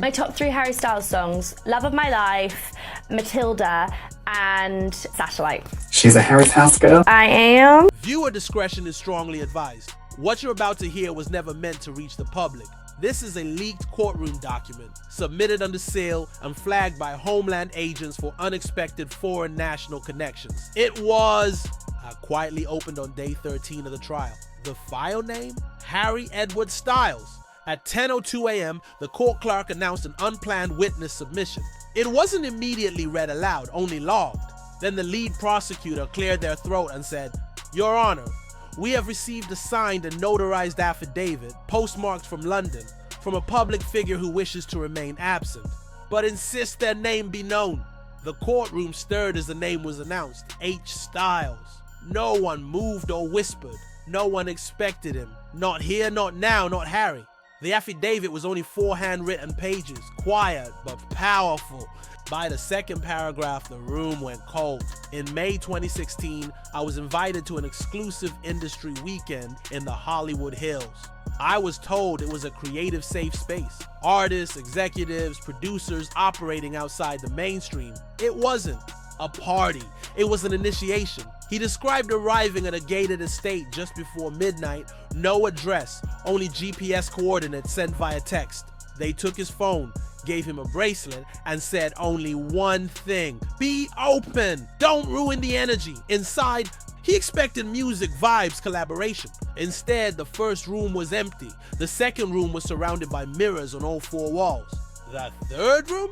My top 3 Harry Styles songs: Love of My Life, Matilda, and Satellite. She's a Harry's house girl. I am. Viewer discretion is strongly advised. What you're about to hear was never meant to reach the public. This is a leaked courtroom document, submitted under seal and flagged by Homeland agents for unexpected foreign national connections. It was quietly opened on day 13 of the trial. The file name? Harry Edward Styles. At 10:02 a.m., the court clerk announced an unplanned witness submission. It wasn't immediately read aloud, only logged. Then the lead prosecutor cleared their throat and said, "Your Honor, we have received a signed and notarized affidavit, postmarked from London, from a public figure who wishes to remain absent, but insists their name be known." The courtroom stirred as the name was announced, H. Styles. No one moved or whispered. No one expected him. Not here, not now, not Harry. The affidavit was only 4 handwritten pages, quiet but powerful. By the second paragraph, the room went cold. In May 2016, I was invited to an exclusive industry weekend in the Hollywood Hills. I was told it was a creative safe space. Artists, executives, producers operating outside the mainstream. It wasn't a party. It was an initiation. He described arriving at a gated estate just before midnight, no address, only GPS coordinates sent via text. They took his phone, gave him a bracelet, and said only one thing: be open, don't ruin the energy. Inside, he expected music, vibes, collaboration. Instead, the first room was empty. The second room was surrounded by mirrors on all 4 walls. The third room?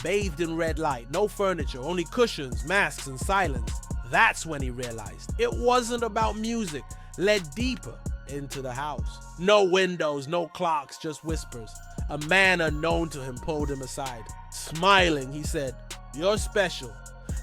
Bathed in red light, no furniture, only cushions, masks, and silence. That's when he realized it wasn't about music, led deeper into the house. No windows, no clocks, just whispers. A man unknown to him pulled him aside. Smiling, he said, "You're special.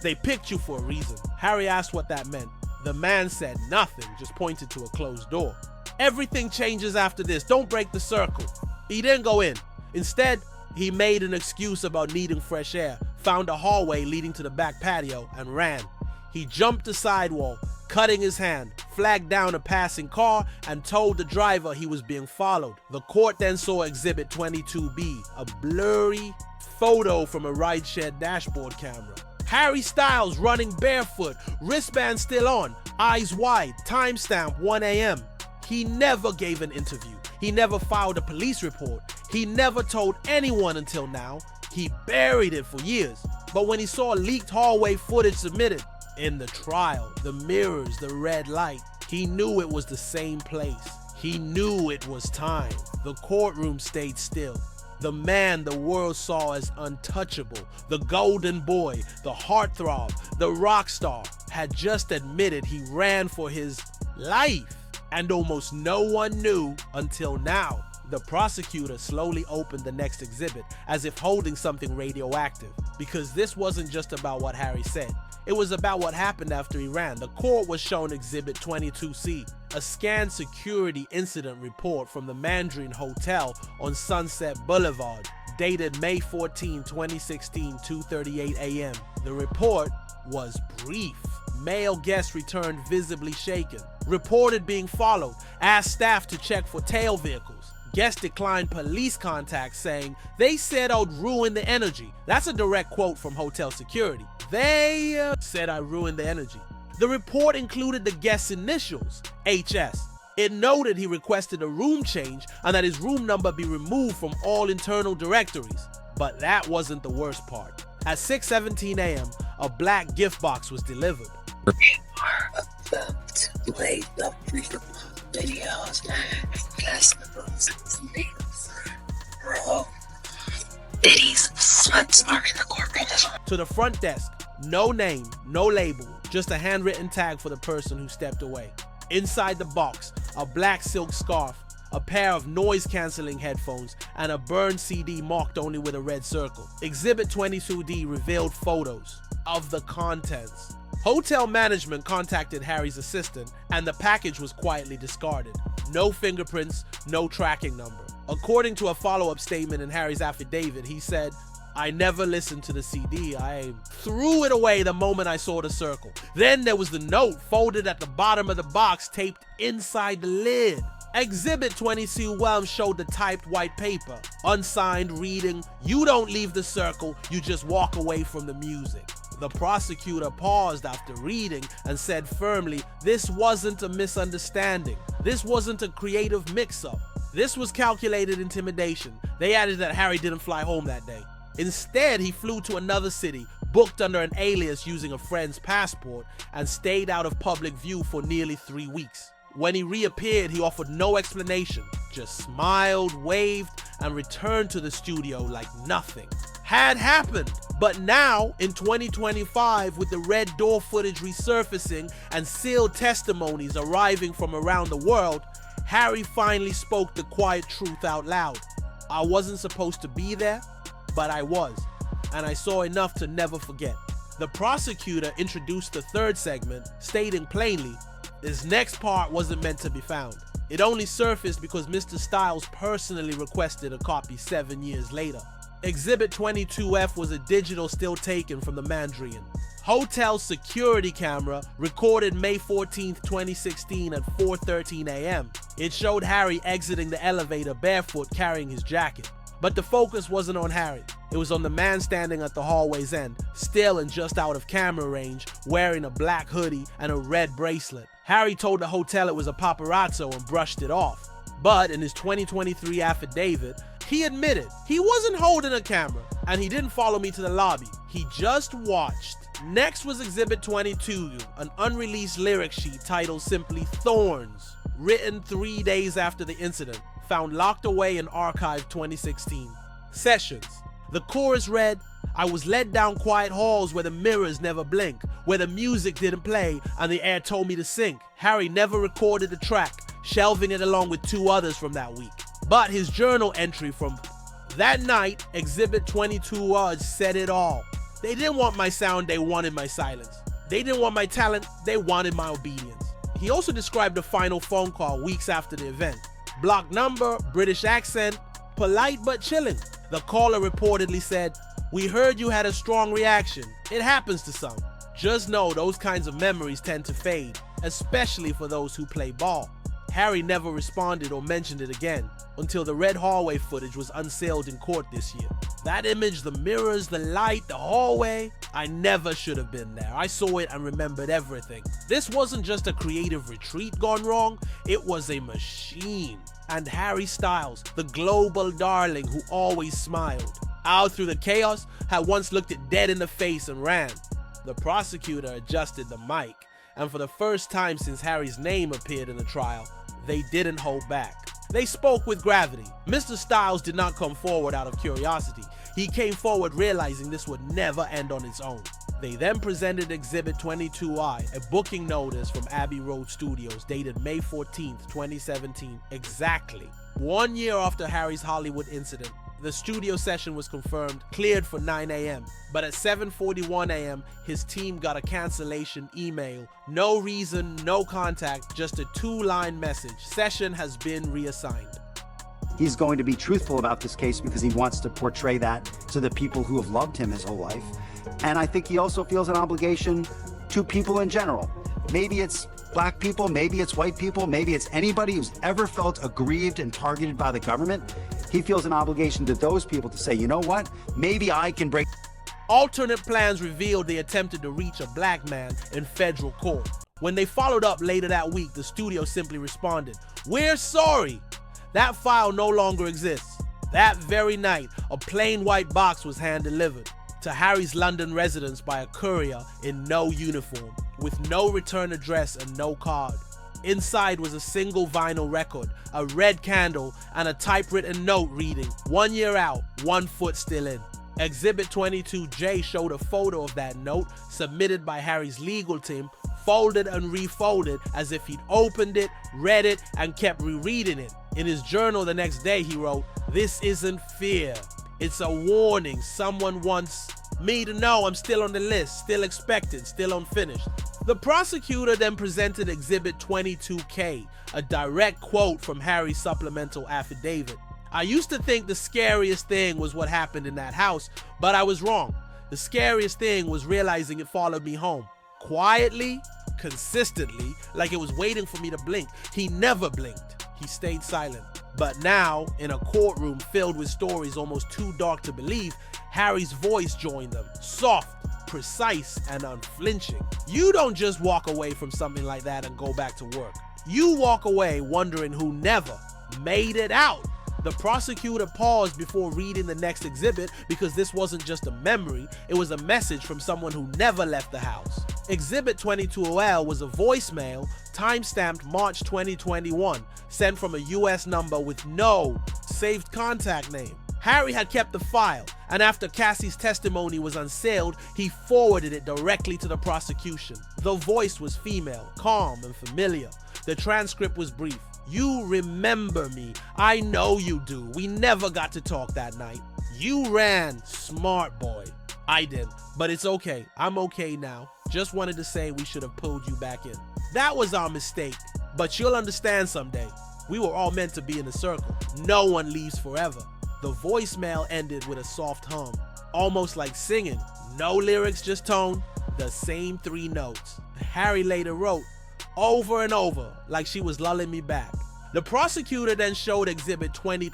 They picked you for a reason." Harry asked what that meant. The man said nothing, just pointed to a closed door. "Everything changes after this. Don't break the circle." He didn't go in. Instead, he made an excuse about needing fresh air, found a hallway leading to the back patio, and ran. He jumped the sidewall, cutting his hand, flagged down a passing car, and told the driver he was being followed. The court then saw Exhibit 22B, a blurry photo from a rideshare dashboard camera. Harry Styles running barefoot, wristband still on, eyes wide, timestamp 1 a.m. He never gave an interview. He never filed a police report. He never told anyone until now. He buried it for years. But when he saw leaked hallway footage submitted in the trial, the mirrors, the red light, he knew it was the same place. He knew it was time. The courtroom stayed still. The man the world saw as untouchable, the golden boy, the heartthrob, the rock star, had just admitted he ran for his life. And almost no one knew until now. The prosecutor slowly opened the next exhibit, as if holding something radioactive. Because this wasn't just about what Harry said. It was about what happened after he ran. The court was shown Exhibit 22C, a scanned security incident report from the Mandarin Hotel on Sunset Boulevard, dated May 14, 2016, 2:38 a.m. The report was brief. Male guest returned visibly shaken. Reported being followed. Asked staff to check for tail vehicles. Guest declined police contact, saying they said I'd ruin the energy. That's a direct quote from hotel security. They said I ruined the energy. The report included the guest's initials, HS. It noted he requested a room change and that his room number be removed from all internal directories. But that wasn't the worst part. At 6:17 a.m., a black gift box was delivered. We are about to play the freedom videos and festivals and things. Bro, Diddy's sweats are in the courtroom. To the front desk, no name, no label, just a handwritten tag for the person who stepped away. Inside the box, a black silk scarf, a pair of noise-canceling headphones, and a burned CD marked only with a red circle. Exhibit 22D revealed photos of the contents. Hotel management contacted Harry's assistant, and the package was quietly discarded. No fingerprints, no tracking number. According to a follow-up statement in Harry's affidavit, he said, "I never listened to the CD. I threw it away the moment I saw the circle. Then there was the note folded at the bottom of the box, taped inside the lid. Exhibit 22 showed the typed white paper, unsigned, reading, "You don't leave the circle, you just walk away from the music." The prosecutor paused after reading and said firmly, "This wasn't a misunderstanding. This wasn't a creative mix-up. This was calculated intimidation." They added that Harry didn't fly home that day. Instead, he flew to another city, booked under an alias using a friend's passport, and stayed out of public view for nearly 3 weeks. When he reappeared, he offered no explanation, just smiled, waved, and returned to the studio like nothing had happened. But now, in 2025, with the Red Door footage resurfacing and sealed testimonies arriving from around the world, Harry finally spoke the quiet truth out loud. "I wasn't supposed to be there, but I was, and I saw enough to never forget." The prosecutor introduced the third segment, stating plainly, this next part wasn't meant to be found. It only surfaced because Mr. Styles personally requested a copy 7 years later. Exhibit 22F was a digital still taken from the Mandarin. Hotel security camera recorded May 14th, 2016 at 4:13 a.m. It showed Harry exiting the elevator barefoot carrying his jacket. But the focus wasn't on Harry. It was on the man standing at the hallway's end, still and just out of camera range, wearing a black hoodie and a red bracelet. Harry told the hotel it was a paparazzo and brushed it off. But in his 2023 affidavit, he admitted he wasn't holding a camera and he didn't follow me to the lobby. He just watched. Next was Exhibit 22, an unreleased lyric sheet titled simply Thorns, written 3 days after the incident, found locked away in Archive 2016. Sessions. The chorus read, "I was led down quiet halls where the mirrors never blink, where the music didn't play and the air told me to sink." Harry never recorded the track, shelving it along with 2 others from that week. But his journal entry from that night, Exhibit 22 said it all. "They didn't want my sound, they wanted my silence. They didn't want my talent, they wanted my obedience." He also described the final phone call weeks after the event. Block number, British accent, polite but chilling. The caller reportedly said, "We heard you had a strong reaction. It happens to some. Just know those kinds of memories tend to fade, especially for those who play ball." Harry never responded or mentioned it again until the red hallway footage was unsealed in court this year. That image, the mirrors, the light, the hallway, I never should have been there. I saw it and remembered everything. This wasn't just a creative retreat gone wrong, it was a machine. And Harry Styles, the global darling who always smiled, out through the chaos, had once looked it dead in the face and ran. The prosecutor adjusted the mic, and for the first time since Harry's name appeared in the trial, they didn't hold back. They spoke with gravity. Mr. Styles did not come forward out of curiosity. He came forward realizing this would never end on its own. They then presented Exhibit 22I, a booking notice from Abbey Road Studios dated May 14th, 2017, exactly 1 year after Harry's Hollywood incident. The studio session was confirmed, cleared for 9 a.m. But at 7:41 a.m., his team got a cancellation email. No reason, no contact, just a 2-line message. Session has been reassigned. He's going to be truthful about this case because he wants to portray that to the people who have loved him his whole life. And I think he also feels an obligation to people in general. Maybe it's black people, maybe it's white people, maybe it's anybody who's ever felt aggrieved and targeted by the government. He feels an obligation to those people to say, you know what, maybe I can break. Alternate plans revealed they attempted to reach a black man in federal court. When they followed up later that week, the studio simply responded, "We're sorry." That file no longer exists. That very night, a plain white box was hand-delivered to Harry's London residence by a courier in no uniform, with no return address and no card. Inside was a single vinyl record, a red candle, and a typewritten note reading, 1 year out, 1 foot still in. Exhibit 22J showed a photo of that note submitted by Harry's legal team, folded and refolded as if he'd opened it, read it, and kept rereading it. In his journal the next day he wrote, "This isn't fear. It's a warning. Someone wants me to know I'm still on the list, still expected, still unfinished." The prosecutor then presented Exhibit 22K, a direct quote from Harry's supplemental affidavit. "I used to think the scariest thing was what happened in that house, but I was wrong. The scariest thing was realizing it followed me home. Quietly, consistently, like it was waiting for me to blink. He never blinked. he stayed silent. But now, in a courtroom filled with stories almost too dark to believe, Harry's voice joined them. Soft, precise, and unflinching. You don't just walk away from something like that and go back to work. You walk away wondering who never made it out. The prosecutor paused before reading the next exhibit because this wasn't just a memory, it was a message from someone who never left the house. Exhibit 22OL was a voicemail timestamped March 2021, sent from a US number with no saved contact name. Harry had kept the file, and after Cassie's testimony was unsealed, he forwarded it directly to the prosecution. The voice was female, calm and familiar. The transcript was brief. "You remember me. I know you do. We never got to talk that night. You ran, smart boy. I didn't, but it's okay. I'm okay now. Just wanted to say we should have pulled you back in. That was our mistake, but you'll understand someday. We were all meant to be in a circle. No one leaves forever." The voicemail ended with a soft hum, almost like singing. No lyrics, just tone, the same 3 notes. Harry later wrote, "Over and over, like she was lulling me back." The prosecutor then showed Exhibit 20,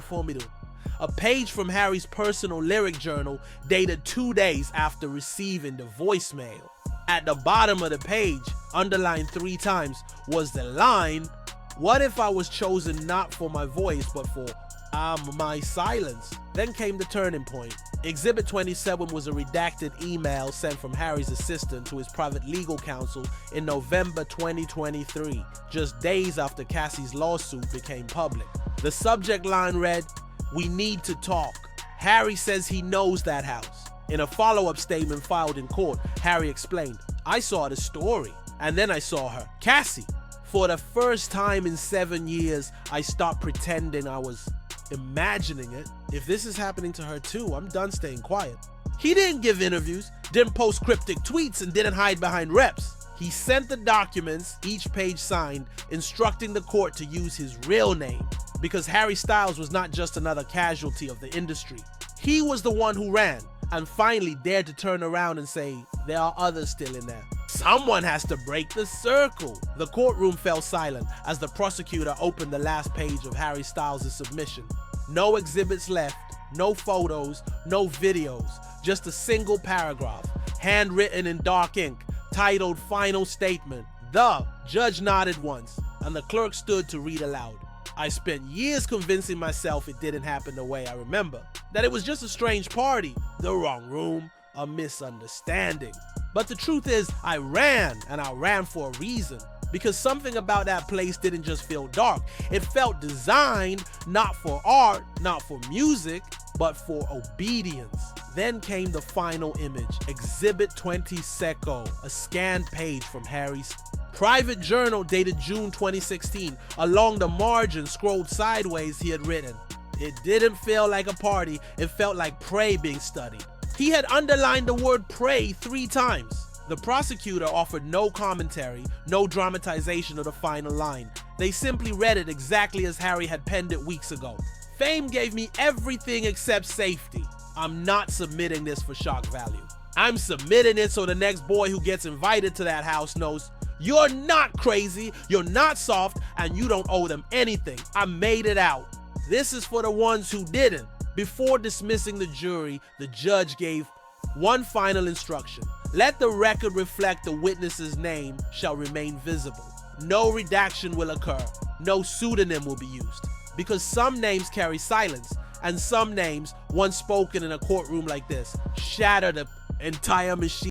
a page from Harry's personal lyric journal dated 2 days after receiving the voicemail. At the bottom of the page, underlined 3 times, was the line, "What if I was chosen not for my voice, but for my silence?" Then came the turning point. Exhibit 27 was a redacted email sent from Harry's assistant to his private legal counsel in November 2023, just days after Cassie's lawsuit became public. The subject line read, "We need to talk. Harry says he knows that house." In a follow-up statement filed in court, Harry explained, "I saw the story, and then I saw her, Cassie. For the first time in 7 years, I stopped pretending I was imagining it. If this is happening to her too, I'm done staying quiet." He didn't give interviews, didn't post cryptic tweets, and didn't hide behind reps. He sent the documents, each page signed, instructing the court to use his real name, because Harry Styles was not just another casualty of the industry. He was the one who ran, and finally dared to turn around and say, there are others still in there. Someone has to break the circle. The courtroom fell silent as the prosecutor opened the last page of Harry Styles' submission. No exhibits left, no photos, no videos, just a single paragraph, handwritten in dark ink, titled Final Statement. The judge nodded once, and the clerk stood to read aloud. "I spent years convincing myself it didn't happen the way I remember, that it was just a strange party, the wrong room, a misunderstanding. But the truth is, I ran, and I ran for a reason. Because something about that place didn't just feel dark. It felt designed not for art, not for music, but for obedience." Then came the final image, Exhibit 20, a scanned page from Harry's private journal dated June 2016. Along the margin, scrolled sideways, he had written, "It didn't feel like a party, it felt like prey being studied." He had underlined the word pray 3 times. The prosecutor offered no commentary, no dramatization of the final line. They simply read it exactly as Harry had penned it weeks ago. "Fame gave me everything except safety. I'm not submitting this for shock value. I'm submitting it so the next boy who gets invited to that house knows you're not crazy, you're not soft, and you don't owe them anything. I made it out. This is for the ones who didn't." Before dismissing the jury, the judge gave one final instruction. "Let the record reflect the witness's name shall remain visible. No redaction will occur. No pseudonym will be used. Because some names carry silence, and some names, once spoken in a courtroom like this, shatter the entire machine."